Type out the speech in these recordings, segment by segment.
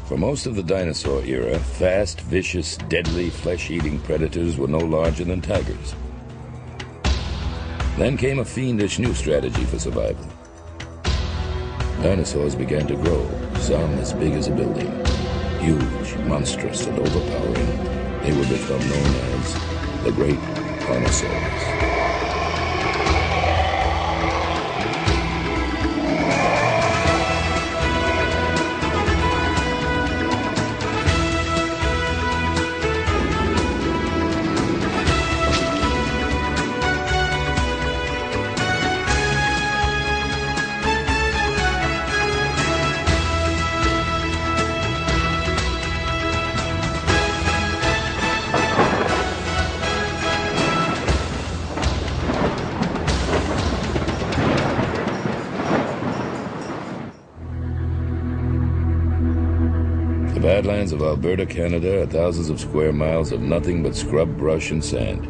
For most of the dinosaur era, fast, vicious, deadly, flesh-eating predators were no larger than tigers. Then came a fiendish new strategy for survival. Dinosaurs began to grow, some as big as a building. Huge, monstrous, and overpowering, they would become known as the Great Carnosaurios. The badlands of Alberta, Canada are thousands of square miles of nothing but scrub, brush, and sand.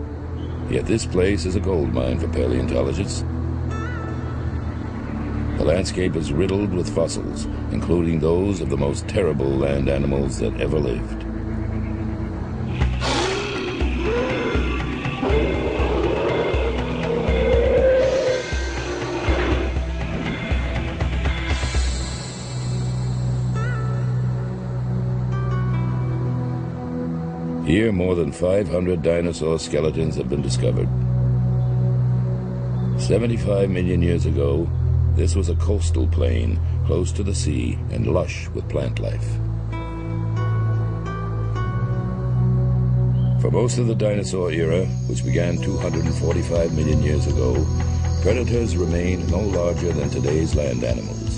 Yet this place is a gold mine for paleontologists. The landscape is riddled with fossils, including those of the most terrible land animals that ever lived. Here, more than 500 dinosaur skeletons have been discovered. 75 million years ago, this was a coastal plain close to the sea and lush with plant life. For most of the dinosaur era, which began 245 million years ago, predators remained no larger than today's land animals.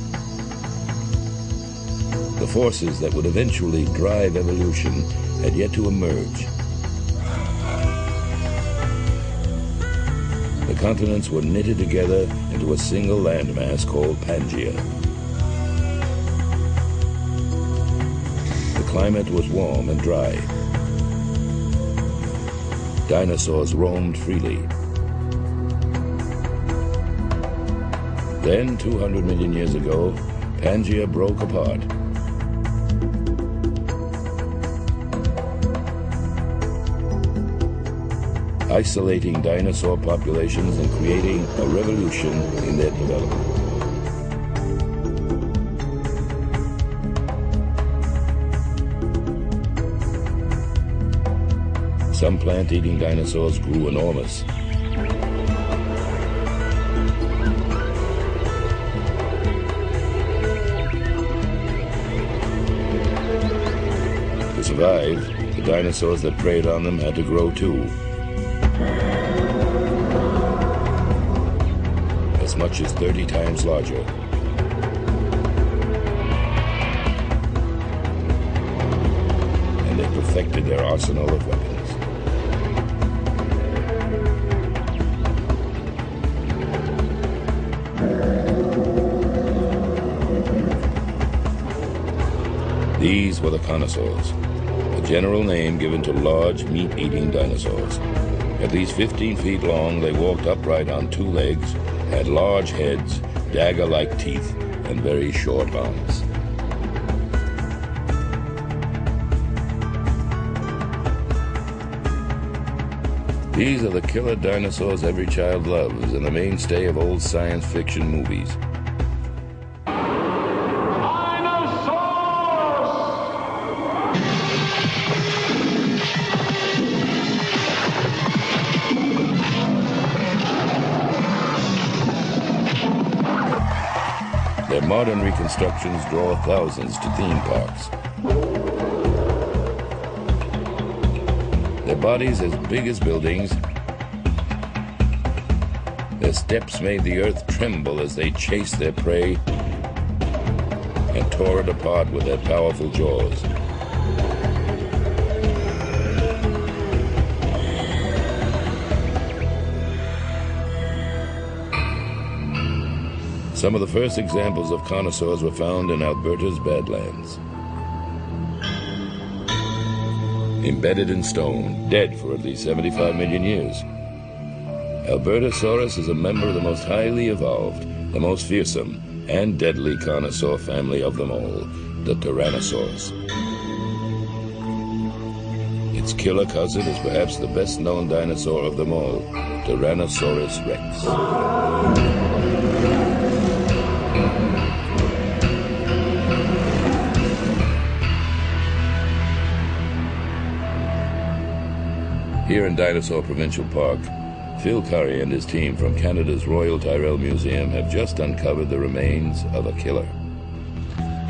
The forces that would eventually drive evolution had yet to emerge. The continents were knitted together into a single landmass called Pangaea. The climate was warm and dry. Dinosaurs roamed freely. Then, 200 million years ago, Pangaea broke apart. Isolating dinosaur populations and creating a revolution in their development. Some plant-eating dinosaurs grew enormous. To survive, the dinosaurs that preyed on them had to grow too. As much as 30 times larger. And they perfected their arsenal of weapons. These were the Carnosaurs, a general name given to large meat-eating dinosaurs. At least 15 feet long, they walked upright on two legs, had large heads, dagger-like teeth, and very short arms. These are the killer dinosaurs every child loves and the mainstay of old science fiction movies. Their modern reconstructions draw thousands to theme parks. Their bodies as big as buildings. Their steps made the earth tremble as they chased their prey and tore it apart with their powerful jaws. Some of the first examples of Carnosaurs were found in Alberta's Badlands. Embedded in stone, dead for at least 75 million years. Albertosaurus is a member of the most highly evolved, the most fearsome, and deadly Carnosaur family of them all, the Tyrannosaurus. Its killer cousin is perhaps the best-known dinosaur of them all, Tyrannosaurus rex. Here in Dinosaur Provincial Park, Phil Curry and his team from Canada's Royal Tyrrell Museum have just uncovered the remains of a killer.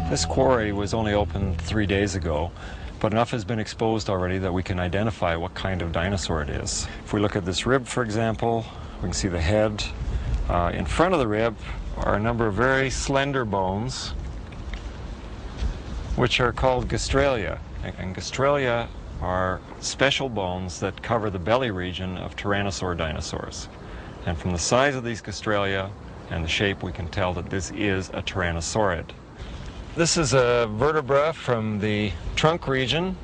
This quarry was only opened 3 days ago, but enough has been exposed already that we can identify what kind of dinosaur it is. If we look at this rib, for example, we can see the head. In front of the rib are a number of very slender bones, which are called gastralia. And gastralia are special bones that cover the belly region of tyrannosaur dinosaurs. And from the size of these gastralia and the shape, we can tell that this is a tyrannosaurid. This is a vertebra from the trunk region,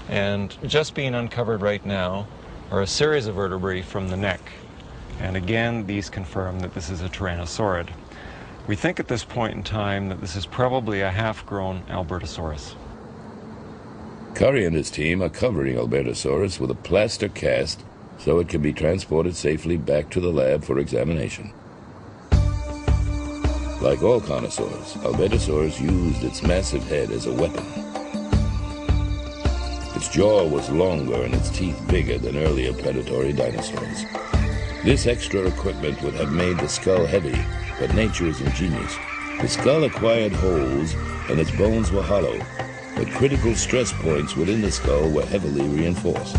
and just being uncovered right now are a series of vertebrae from the neck. And again, these confirm that this is a tyrannosaurid. We think at this point in time that this is probably a half-grown Albertosaurus. Curry and his team are covering Albertosaurus with a plaster cast so it can be transported safely back to the lab for examination. Like all carnosaurs, Albertosaurus used its massive head as a weapon. Its jaw was longer and its teeth bigger than earlier predatory dinosaurs. This extra equipment would have made the skull heavy, but nature is ingenious. The skull acquired holes and its bones were hollow, but critical stress points within the skull were heavily reinforced.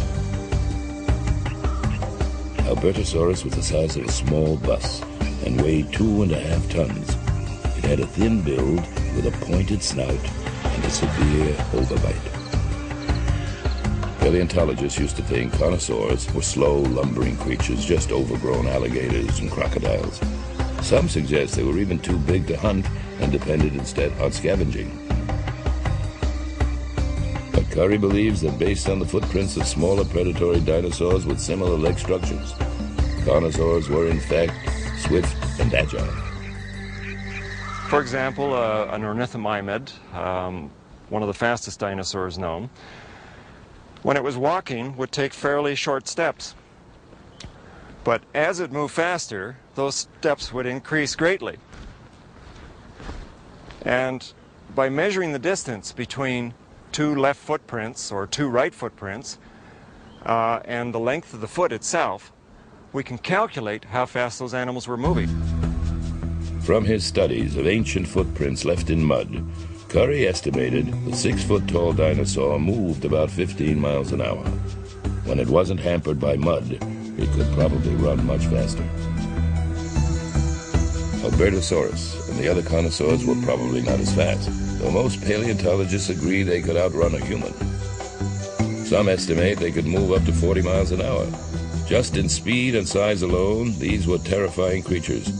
Albertosaurus was the size of a small bus and weighed 2.5 tons. It had a thin build with a pointed snout and a severe overbite. Paleontologists used to think carnosaurs were slow, lumbering creatures, just overgrown alligators and crocodiles. Some suggest they were even too big to hunt and depended instead on scavenging. But Curry believes that based on the footprints of smaller predatory dinosaurs with similar leg structures, carnosaurs were in fact swift and agile. For example, an ornithomimid, one of the fastest dinosaurs known, when it was walking, would take fairly short steps. But as it moved faster, those steps would increase greatly. And by measuring the distance between two left footprints or two right footprints and the length of the foot itself, we can calculate how fast those animals were moving. From his studies of ancient footprints left in mud, Curry estimated the 6-foot-tall dinosaur moved about 15 miles an hour. When it wasn't hampered by mud, it could probably run much faster. Albertosaurus and the other carnosaurs were probably not as fast, though most paleontologists agree they could outrun a human. Some estimate they could move up to 40 miles an hour. Just in speed and size alone, these were terrifying creatures,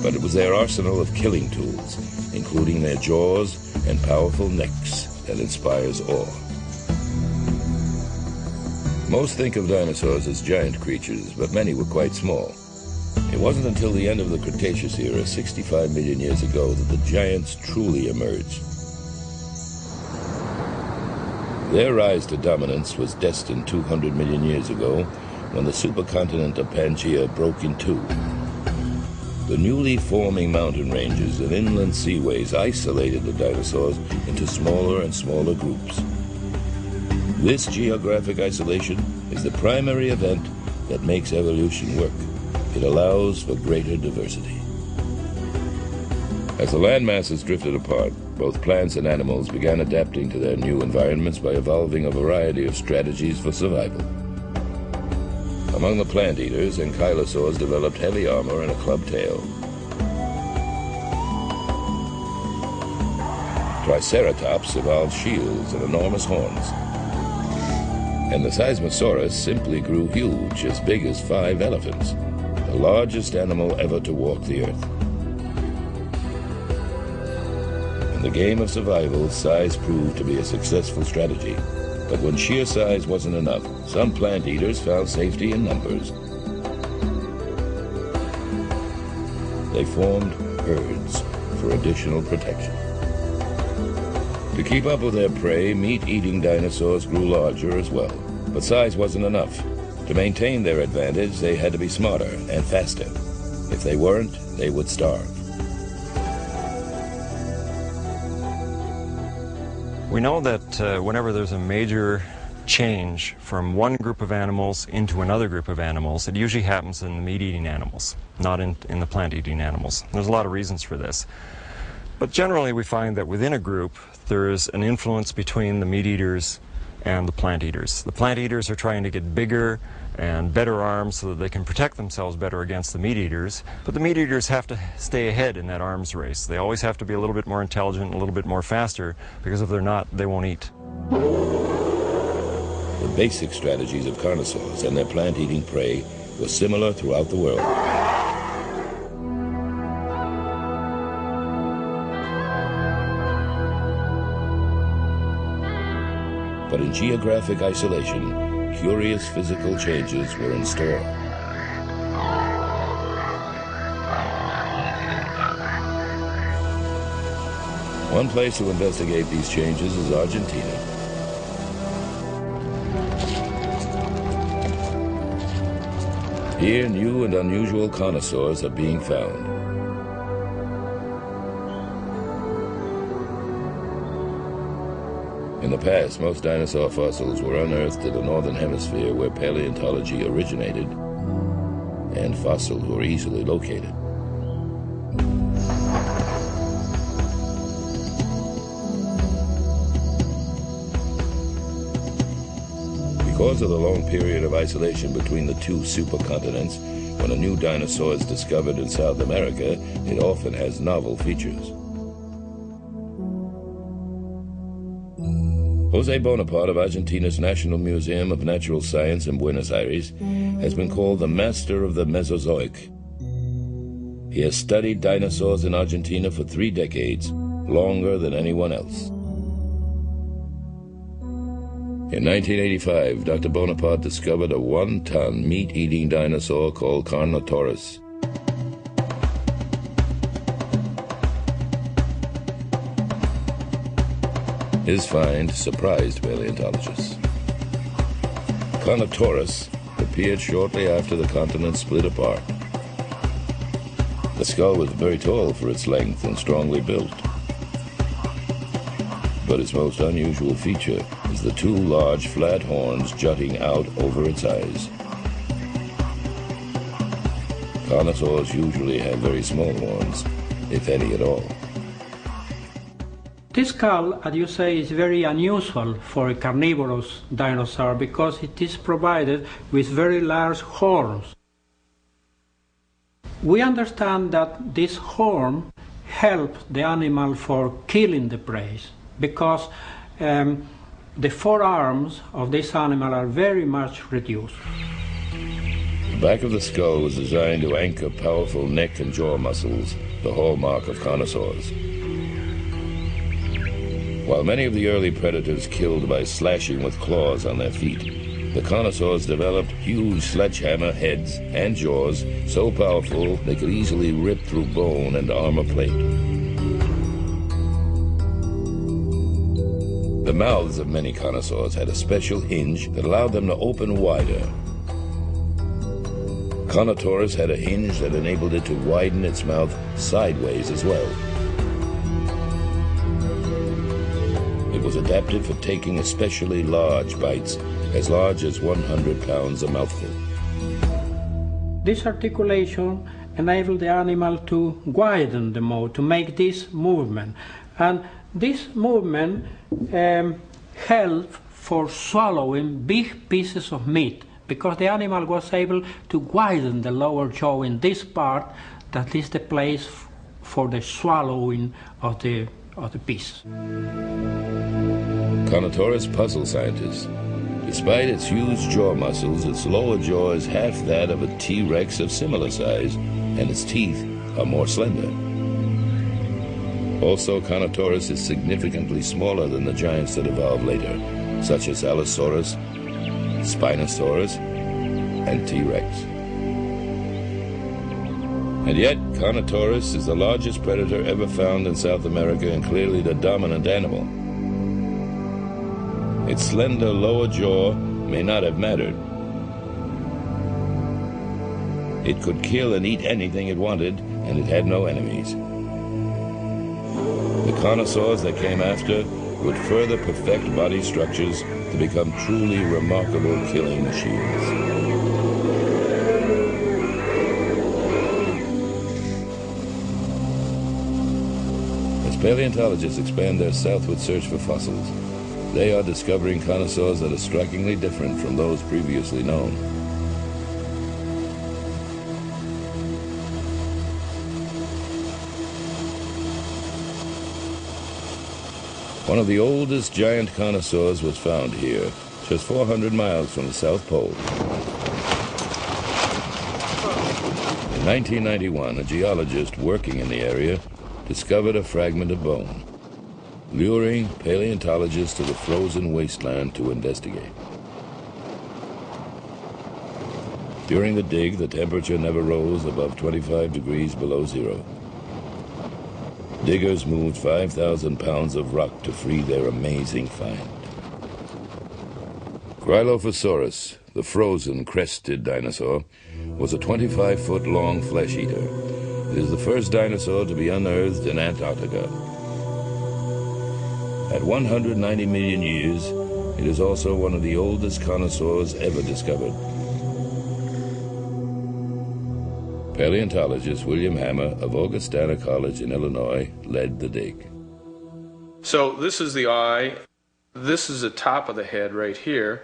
but it was their arsenal of killing tools, including their jaws and powerful necks, that inspires awe. Most think of dinosaurs as giant creatures, but many were quite small. It wasn't until the end of the Cretaceous era, 65 million years ago, that the giants truly emerged. Their rise to dominance was destined 200 million years ago, when the supercontinent of Pangaea broke in two. The newly forming mountain ranges and inland seaways isolated the dinosaurs into smaller and smaller groups. This geographic isolation is the primary event that makes evolution work. It allows for greater diversity. As the land masses drifted apart, both plants and animals began adapting to their new environments by evolving a variety of strategies for survival. Among the plant eaters, ankylosaurs developed heavy armor and a clubbed tail. Triceratops evolved shields and enormous horns. And the Seismosaurus simply grew huge, as big as 5 elephants, the largest animal ever to walk the earth. In the game of survival, size proved to be a successful strategy. But when sheer size wasn't enough, some plant eaters found safety in numbers. They formed herds for additional protection. To keep up with their prey, meat-eating dinosaurs grew larger as well. But size wasn't enough. To maintain their advantage, they had to be smarter and faster. If they weren't, they would starve. We know that whenever there's a major change from one group of animals into another group of animals, it usually happens in the meat-eating animals, not in the plant-eating animals. There's a lot of reasons for this. But generally we find that within a group there's an influence between the meat-eaters and the plant-eaters. The plant-eaters are trying to get bigger and better arms so that they can protect themselves better against the meat-eaters, but the meat-eaters have to stay ahead in that arms race. They always have to be a little bit more intelligent, a little bit more faster, because if they're not, they won't eat. The basic strategies of carnosaurs and their plant-eating prey were similar throughout the world. But in geographic isolation, curious physical changes were in store. One place to investigate these changes is Argentina. Here, new and unusual carnosaurs are being found. In the past, most dinosaur fossils were unearthed in the northern hemisphere where paleontology originated, and fossils were easily located. Because of the long period of isolation between the two supercontinents, when a new dinosaur is discovered in South America, it often has novel features. Jose Bonaparte of Argentina's National Museum of Natural Science in Buenos Aires has been called the master of the Mesozoic. He has studied dinosaurs in Argentina for 3 decades, longer than anyone else. In 1985, Dr. Bonaparte discovered a 1-ton meat-eating dinosaur called Carnosaurus. His find surprised paleontologists. Carnosaurus appeared shortly after the continent split apart. The skull was very tall for its length and strongly built. But its most unusual feature is the 2 large flat horns jutting out over its eyes. Carnosaurs usually have very small horns, if any at all. This skull, as you say, is very unusual for a carnivorous dinosaur because it is provided with very large horns. We understand that this horn helps the animal for killing the prey because the forearms of this animal are very much reduced. The back of the skull was designed to anchor powerful neck and jaw muscles, the hallmark of carnosaurs. While many of the early predators killed by slashing with claws on their feet, the carnosaurs developed huge sledgehammer heads and jaws so powerful they could easily rip through bone and armor plate. The mouths of many carnosaurs had a special hinge that allowed them to open wider. Carnotaurus had a hinge that enabled it to widen its mouth sideways as well. It was adapted for taking especially large bites, as large as 100 pounds a mouthful. This articulation enabled the animal to widen the mouth, to make this movement. And this movement helped for swallowing big pieces of meat, because the animal was able to widen the lower jaw in this part that is the place for the swallowing of the piece. Carnotaurus puzzled scientists. Despite its huge jaw muscles, its lower jaw is half that of a T-Rex of similar size, and its teeth are more slender. Also, Carnotaurus is significantly smaller than the giants that evolved later, such as Allosaurus, Spinosaurus, and T-Rex. And yet, Carnotaurus is the largest predator ever found in South America and clearly the dominant animal. Its slender lower jaw may not have mattered. It could kill and eat anything it wanted, and it had no enemies. The Carnosaurs that came after would further perfect body structures to become truly remarkable killing machines. As paleontologists expand their southward search for fossils, they are discovering Carnosaurs that are strikingly different from those previously known. One of the oldest giant Carnosaurs was found here, just 400 miles from the South Pole. In 1991, a geologist working in the area discovered a fragment of bone, luring paleontologists to the frozen wasteland to investigate. During the dig, the temperature never rose above 25 degrees below zero. Diggers moved 5,000 pounds of rock to free their amazing find. Cryolophosaurus, the frozen crested dinosaur, was a 25-foot-long flesh eater. It is the first dinosaur to be unearthed in Antarctica. At 190 million years, it is also one of the oldest carnosaurs ever discovered. Paleontologist William Hammer of Augustana College in Illinois led the dig. So this is the eye, this is the top of the head right here,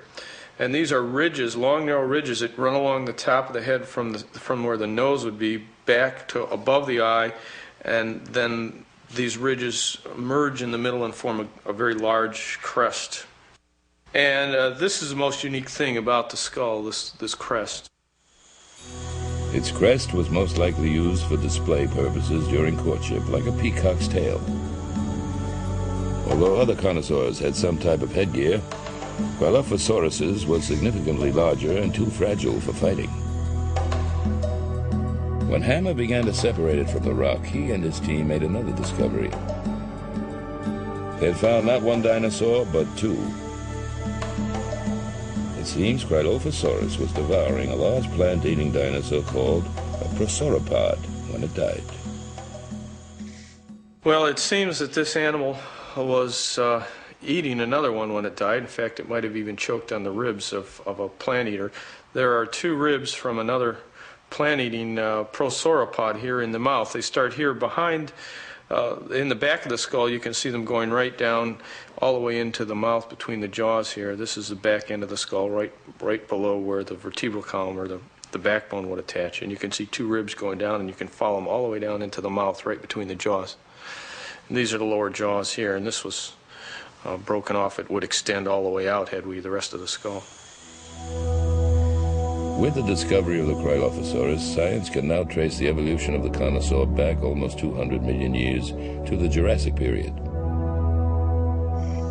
and these are ridges, long narrow ridges that run along the top of the head from where the nose would be back to above the eye, and then these ridges merge in the middle and form a very large crest. And this is the most unique thing about the skull, this crest. Its crest was most likely used for display purposes during courtship, like a peacock's tail. Although other carnosaurs had some type of headgear, Cryolophosaurus's was significantly larger and too fragile for fighting. When Hammer began to separate it from the rock, he and his team made another discovery. They had found not one dinosaur, but two. It seems Cryolophosaurus was devouring a large plant-eating dinosaur called a prosauropod when it died. Well, it seems that this animal was eating another one when it died. In fact, it might have even choked on the ribs of a plant eater. There are two ribs from another plant-eating prosauropod here in the mouth. They start here behind, in the back of the skull. You can see them going right down all the way into the mouth between the jaws here. This is the back end of the skull, right below where the vertebral column or the backbone would attach. And you can see two ribs going down, and you can follow them all the way down into the mouth, right between the jaws. And these are the lower jaws here, and this was broken off. It would extend all the way out had we the rest of the skull. With the discovery of the Cryolophosaurus, science can now trace the evolution of the carnosaur back almost 200 million years to the Jurassic period.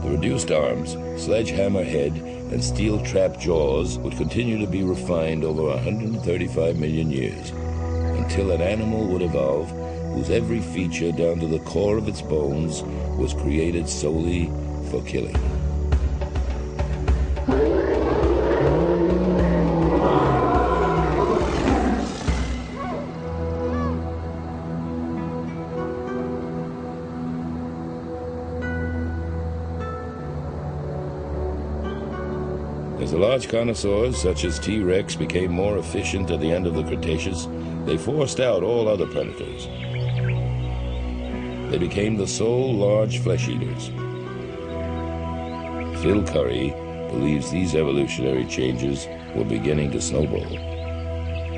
The reduced arms, sledgehammer head, and steel trap jaws would continue to be refined over 135 million years, until an animal would evolve whose every feature down to the core of its bones was created solely for killing. As the large carnosaurs, such as T-Rex, became more efficient at the end of the Cretaceous, they forced out all other predators. They became the sole large flesh eaters. Phil Curry believes these evolutionary changes were beginning to snowball.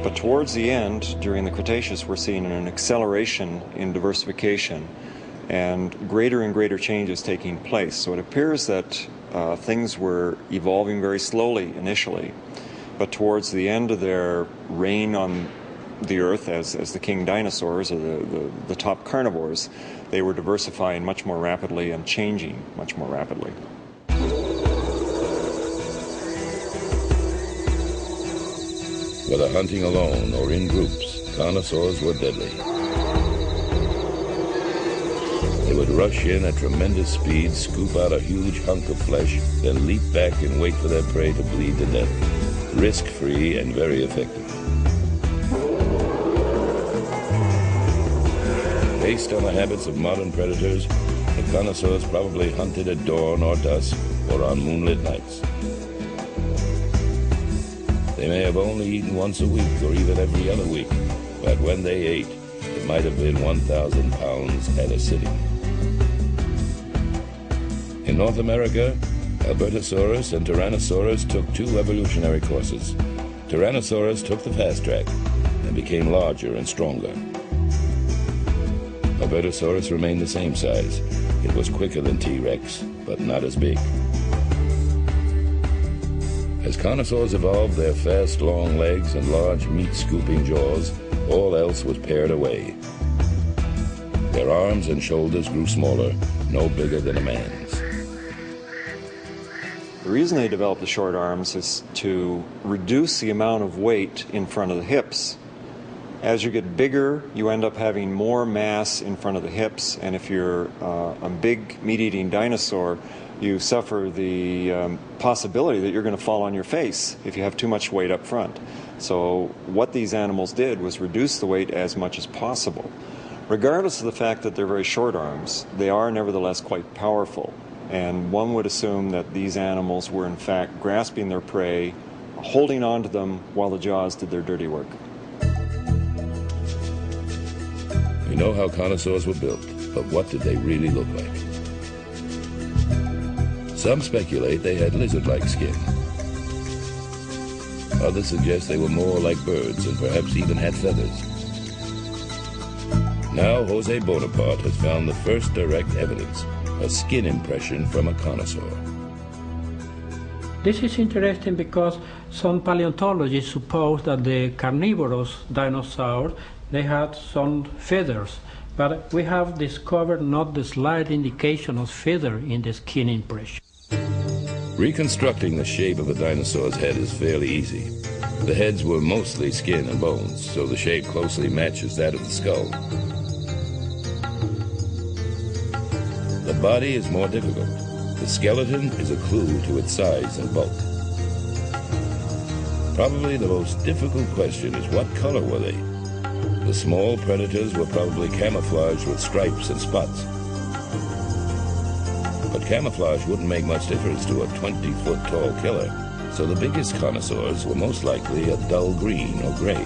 But towards the end, during the Cretaceous, we're seeing an acceleration in diversification and greater changes taking place. So it appears that things were evolving very slowly initially, but towards the end of their reign on the Earth as the king dinosaurs, or the top carnivores, they were diversifying much more rapidly and changing much more rapidly. Whether hunting alone or in groups, carnosaurs were deadly. They would rush in at tremendous speed, scoop out a huge hunk of flesh, then leap back and wait for their prey to bleed to death. Risk-free and very effective. Based on the habits of modern predators, the Carnosaurs probably hunted at dawn or dusk or on moonlit nights. They may have only eaten once a week or even every other week, but when they ate, it might have been 1,000 pounds at a sitting. In North America, Albertosaurus and Tyrannosaurus took two evolutionary courses. Tyrannosaurus took the fast track and became larger and stronger. Albertosaurus remained the same size. It was quicker than T-Rex, but not as big. As Carnosaurs evolved their fast, long legs and large meat-scooping jaws, all else was pared away. Their arms and shoulders grew smaller, no bigger than a man's. The reason they developed the short arms is to reduce the amount of weight in front of the hips. As you get bigger, you end up having more mass in front of the hips, and if you're a big meat-eating dinosaur, you suffer the possibility that you're going to fall on your face if you have too much weight up front. So what these animals did was reduce the weight as much as possible. Regardless of the fact that they're very short arms, they are nevertheless quite powerful, and one would assume that these animals were in fact grasping their prey, holding on to them while the jaws did their dirty work. We know how Carnosaurs were built, but what did they really look like? Some speculate they had lizard-like skin. Others suggest they were more like birds and perhaps even had feathers. Now Jose Bonaparte has found the first direct evidence, a skin impression from a Carnosaur. This is interesting because some paleontologists suppose that the carnivorous dinosaurs, they had some feathers, but we have discovered not the slight indication of feather in the skin impression. Reconstructing the shape of a dinosaur's head is fairly easy. The heads were mostly skin and bones, so the shape closely matches that of the skull. The body is more difficult. The skeleton is a clue to its size and bulk. Probably the most difficult question is what color were they? The small predators were probably camouflaged with stripes and spots. But camouflage wouldn't make much difference to a 20-foot tall killer, so the biggest Carnosaurs were most likely a dull green or gray.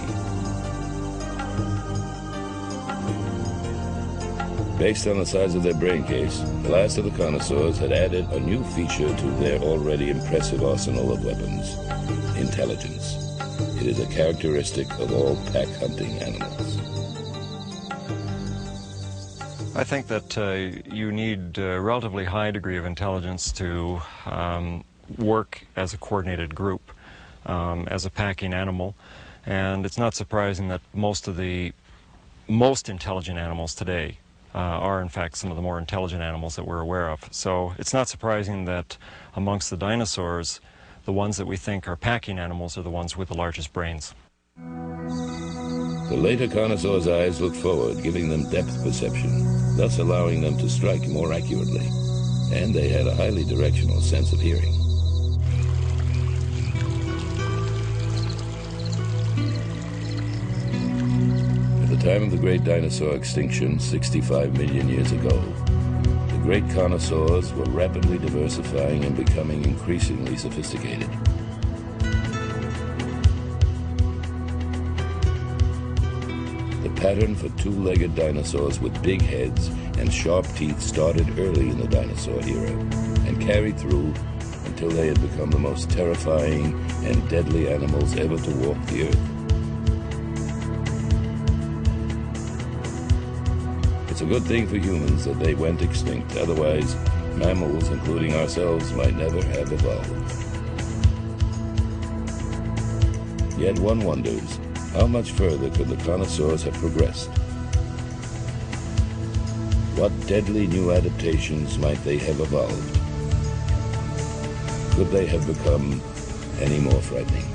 Based on the size of their brain case, the last of the Carnosaurs had added a new feature to their already impressive arsenal of weapons: intelligence. It is a characteristic of all pack hunting animals. I think that you need a relatively high degree of intelligence to work as a coordinated group, as a packing animal. And it's not surprising that most of the most intelligent animals today are in fact some of the more intelligent animals that we're aware of. So it's not surprising that amongst the dinosaurs, the ones that we think are packing animals are the ones with the largest brains. The later Carnosaurs' eyes looked forward, giving them depth perception, thus allowing them to strike more accurately. And they had a highly directional sense of hearing. At the time of the great dinosaur extinction 65 million years ago, the great Carnosaurs were rapidly diversifying and becoming increasingly sophisticated. The pattern for two-legged dinosaurs with big heads and sharp teeth started early in the dinosaur era and carried through until they had become the most terrifying and deadly animals ever to walk the earth. It's a good thing for humans that they went extinct, otherwise mammals, including ourselves, might never have evolved. Yet one wonders, how much further could the Carnosaurs have progressed? What deadly new adaptations might they have evolved? Could they have become any more frightening?